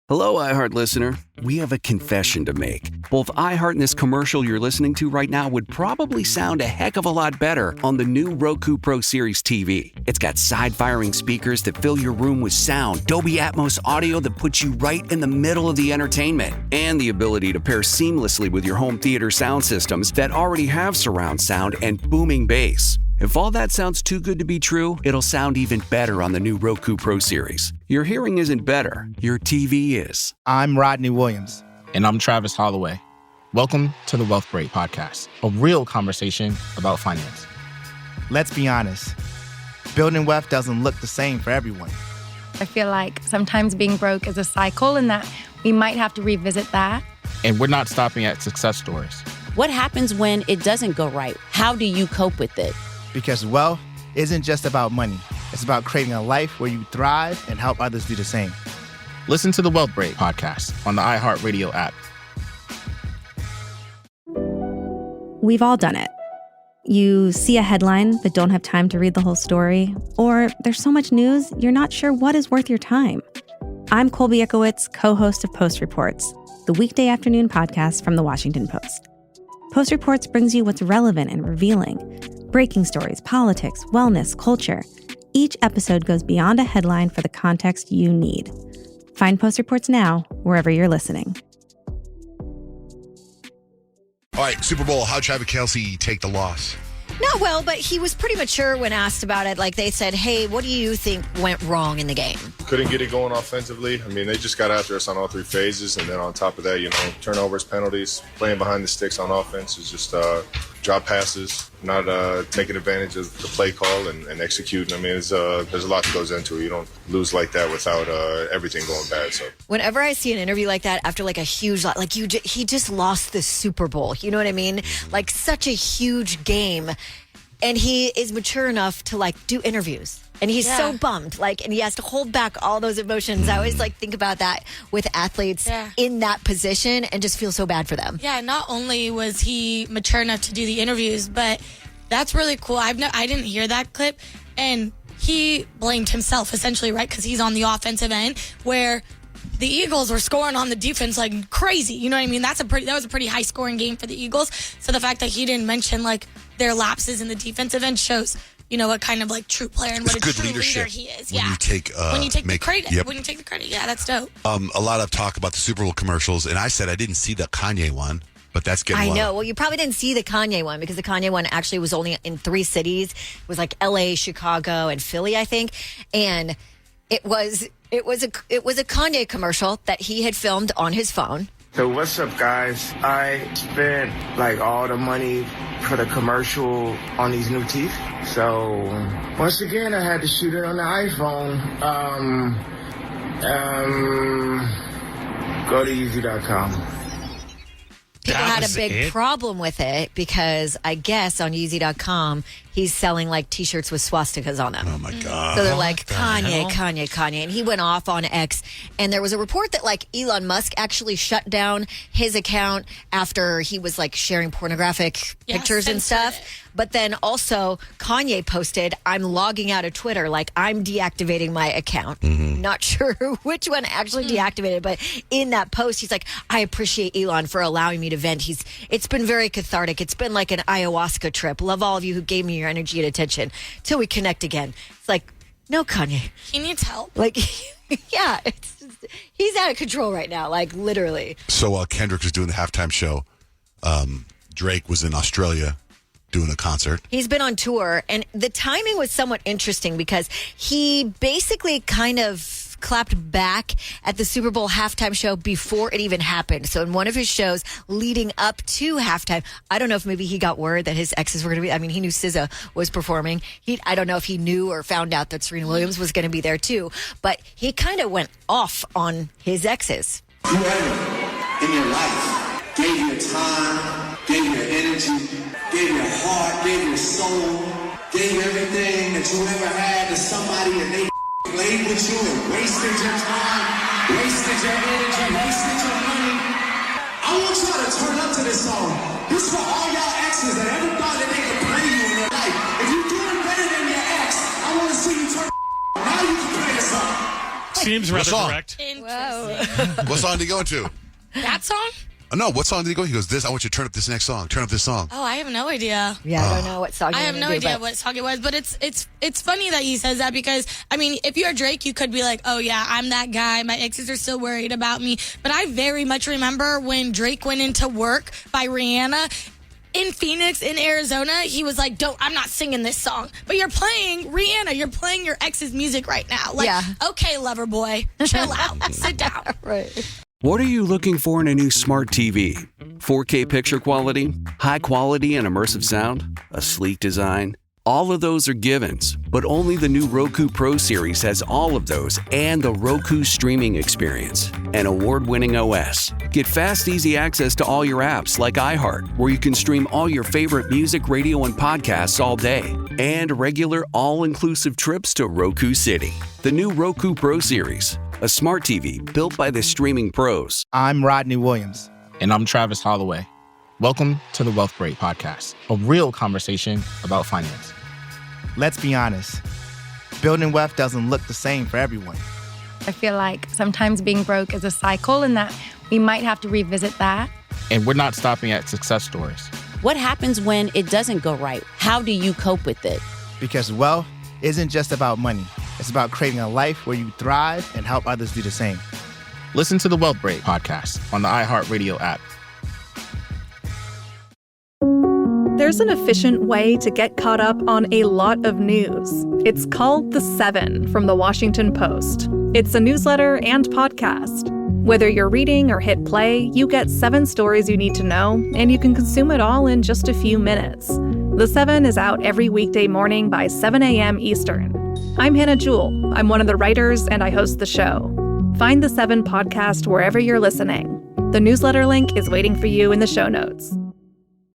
Hello, iHeart listener. We have a confession to make. Both iHeart and this commercial you're listening to right now would probably sound a heck of a lot better on the new Roku Pro Series TV. It's got side-firing speakers that fill your room with sound, Dolby Atmos audio that puts you right in the middle of the entertainment, and the ability to pair seamlessly with your home theater sound systems that already have surround sound and booming bass. If all that sounds too good to be true, it'll sound even better on the new Roku Pro Series. Your hearing isn't better, your TV is. I'm Rodney Williams. And I'm Travis Holloway. Welcome to the Wealth Break Podcast, a real conversation about finance. Let's be honest, building wealth doesn't look the same for everyone. I feel like sometimes being broke is a cycle and that we might have to revisit that. And we're not stopping at success stories. What happens when it doesn't go right? How do you cope with it? Because wealth isn't just about money. It's about creating a life where you thrive and help others do the same. Listen to the Wealth Break Podcast on the iHeartRadio app. We've all done it. You see a headline but don't have time to read the whole story, or there's so much news you're not sure what is worth your time. I'm Colby Ekowitz, co-host of Post Reports, the weekday afternoon podcast from The Washington Post. Post Reports brings you what's relevant and revealing. Breaking stories, politics, wellness, culture. Each episode goes beyond a headline for the context you need. Find Post Reports now, wherever you're listening. All right, Super Bowl, how'd Travis Kelce take the loss? Not well, but he was pretty mature when asked about it. Like they said, hey, what do you think went wrong in the game? Couldn't get it going offensively. I mean, they just got after us on all three phases. And then on top of that, turnovers, penalties, playing behind the sticks on offense is just drop passes, not taking advantage of the play call and executing. I mean, there's a lot that goes into it. You don't lose like that without everything going bad. So whenever I see an interview like that after like a huge, he just lost the Super Bowl. You know what I mean? Like such a huge game. And he is mature enough to do interviews. And he's so bummed, and he has to hold back all those emotions. I always think about that with athletes in that position and just feel so bad for them. Yeah, not only was he mature enough to do the interviews, but that's really cool. I didn't hear that clip, and he blamed himself essentially, right? Because he's on the offensive end where the Eagles were scoring on the defense like crazy. You know what I mean? That was a pretty high scoring game for the Eagles. So the fact that he didn't mention their lapses in the defensive end shows what kind of true player and what a true leader he is. When you take the credit. Yep. When you take the credit. Yeah, that's dope. A lot of talk about the Super Bowl commercials, and I said I didn't see the Kanye one, but that's getting I know. Well, you probably didn't see the Kanye one because the Kanye one actually was only in 3 cities. It was LA, Chicago, and Philly, I think. And it was a Kanye commercial that he had filmed on his phone. So what's up, guys? I spent all the money for the commercial on these new teeth. So once again, I had to shoot it on the iPhone. Go to Yeezy.com. People had a big problem with it because I guess on Yeezy.com, he's selling T-shirts with swastikas on them. Oh my God. So they're Kanye. And he went off on X. And there was a report that Elon Musk actually shut down his account after he was sharing pornographic pictures and stuff. But then also Kanye posted, I'm logging out of Twitter. I'm deactivating my account. Mm-hmm. Not sure which one actually deactivated, but in that post, he's I appreciate Elon for allowing me to vent. It's been very cathartic. It's been like an ayahuasca trip. Love all of you who gave me your energy and attention till we connect again. It's no, Kanye. He needs help. Yeah, he's out of control right now, literally. So Kendrick was doing the halftime show. Drake was in Australia doing a concert. He's been on tour, and the timing was somewhat interesting because he basically kind of clapped back at the Super Bowl halftime show before it even happened. So in one of his shows leading up to halftime, I don't know if maybe he got word that his exes were going to be, he knew SZA was performing. I don't know if he knew or found out that Serena Williams was going to be there too, but he kind of went off on his exes. Whoever in your life gave you time, gave you energy, gave you heart, gave you soul, gave everything that you ever had to somebody, and they played with you and wasted your time, wasted your energy, wasted your money. I want y'all to turn up to this song. This is for all y'all exes that ever thought that they could play you in their life. If you're doing better than your ex, I want to see you turn. Now you can play the song. Seems rather correct. Interesting. What song did he go into? That song? No, what song did he go? He goes, "This. I want you to turn up this next song. Turn up this song." Oh, I have no idea. Yeah, I don't know what song. I have no idea what song it was, but it's funny that he says that because I mean, if you're Drake, you could be like, "Oh yeah, I'm that guy. My exes are still worried about me." But I very much remember when Drake went into Work by Rihanna. In Phoenix, in Arizona, he was like, I'm not singing this song. But you're playing Rihanna. You're playing your ex's music right now. Like, okay, lover boy, chill out. Sit down. Right. What are you looking for in a new smart TV? 4K picture quality, high quality and immersive sound, a sleek design? All of those are givens, but only the new Roku Pro Series has all of those and the Roku streaming experience, an award-winning OS. Get fast, easy access to all your apps like iHeart, where you can stream all your favorite music, radio, and podcasts all day, and regular all-inclusive trips to Roku City. The new Roku Pro Series, a smart TV built by the streaming pros. I'm Rodney Williams. And I'm Travis Holloway. Welcome to the Wealth Break Podcast, a real conversation about finance. Let's be honest. Building wealth doesn't look the same for everyone. I feel like sometimes being broke is a cycle and that we might have to revisit that. And we're not stopping at success stories. What happens when it doesn't go right? How do you cope with it? Because wealth isn't just about money. It's about creating a life where you thrive and help others do the same. Listen to the Wealth Break Podcast on the iHeartRadio app. There's an efficient way to get caught up on a lot of news. It's called The Seven from The Washington Post. It's a newsletter and podcast. Whether you're reading or hit play, you get 7 stories you need to know, and you can consume it all in just a few minutes. The Seven is out every weekday morning by 7 a.m. Eastern. I'm Hannah Jewell. I'm one of the writers, and I host the show. Find The Seven podcast wherever you're listening. The newsletter link is waiting for you in the show notes.